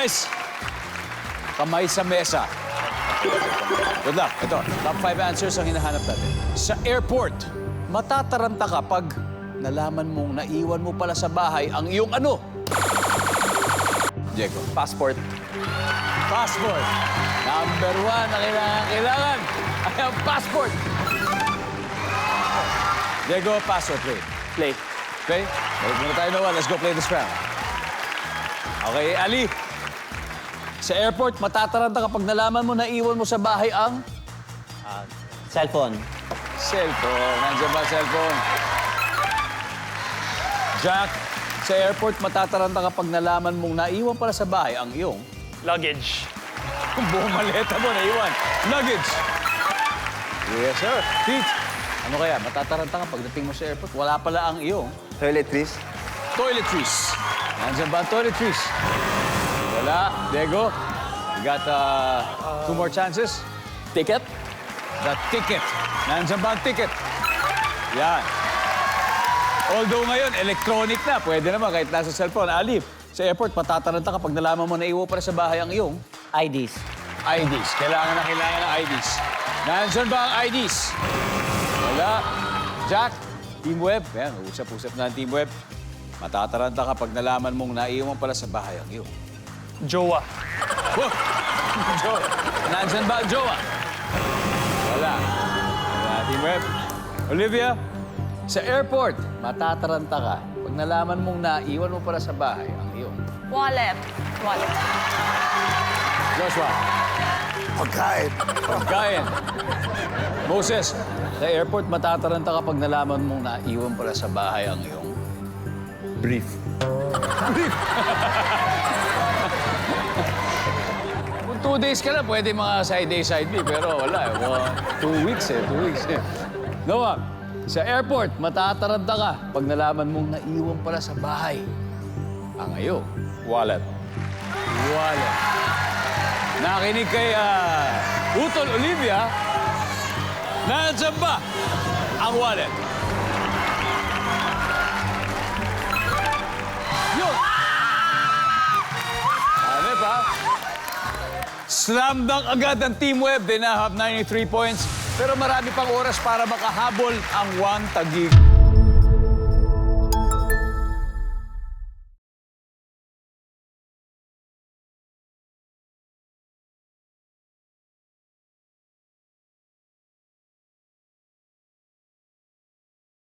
guys. Kamay sa mesa. Good luck. Ito, top 5 answers ang hinahanap natin. Sa airport, matataranta ka pag nalaman mong naiwan mo pala sa bahay ang iyong ano? Diego. Passport. Passport. Number 1 na kailangan ay ang passport. Diego, passport, play. Play. Okay? Balik muna tayo na 1. Let's go play this round. Okay, Ali. Sa airport, matataranta kapag nalaman mo na iwan mo sa bahay ang Cellphone. cellphone. Nandiyan ba ang cellphone? Jack, sa airport, matataranta kapag nalaman mong naiwan pala sa bahay ang iyong Luggage. kung buong maleta mo naiwan. Luggage. Yes, sir. Pete, ano kaya? Matataranta ka pagdating mo sa airport, wala pala ang iyong Toiletries. toiletries. Nandiyan ba ang toiletries? Wala. Diego, you got 2 more chances. Ticket. The ticket. Nandiyan ba ang ticket? Yan. Although ngayon, electronic na. Pwede naman kahit nasa cellphone. Alip, sa airport, matataranta kapag nalaman mo na iwan pala sa bahay ang iyong IDs. IDs. Kailangan ng IDs. Nandiyan ba ang IDs? Wala. Jack, Team Web. Yan, usap-usap na ang Team Web. Matataranta kapag nalaman mong naiwan pala sa bahay ang iyong Jowa. Wow! Jowa. Nandiyan ba ang jowa? Wala. Wala, Team Web. Olivia, sa airport, matataranta ka pag nalaman mong naiwan mo pala sa bahay ang iyong Wallet. Wallet. Joshua. Pagkain. Pagkain. Moses, sa airport, matataranta kapag nalaman mong naiwan pala sa bahay ang iyong brief. Brief! Kung 2 days ka na, pwede mga side A, side B. Pero wala. 2 weeks eh. 2 weeks eh. Noah, sa airport, matataranta ka pag nalaman mong naiwan pala sa bahay ang iyong wallet. Wallet. Nakinig kay Utol Olivia, nandiyan ba ang wallet? Yun! Ano pa? Slam dunk agad ang Team Web. They now have 93 points. Pero marami pang oras para makahabol ang 1 tagig.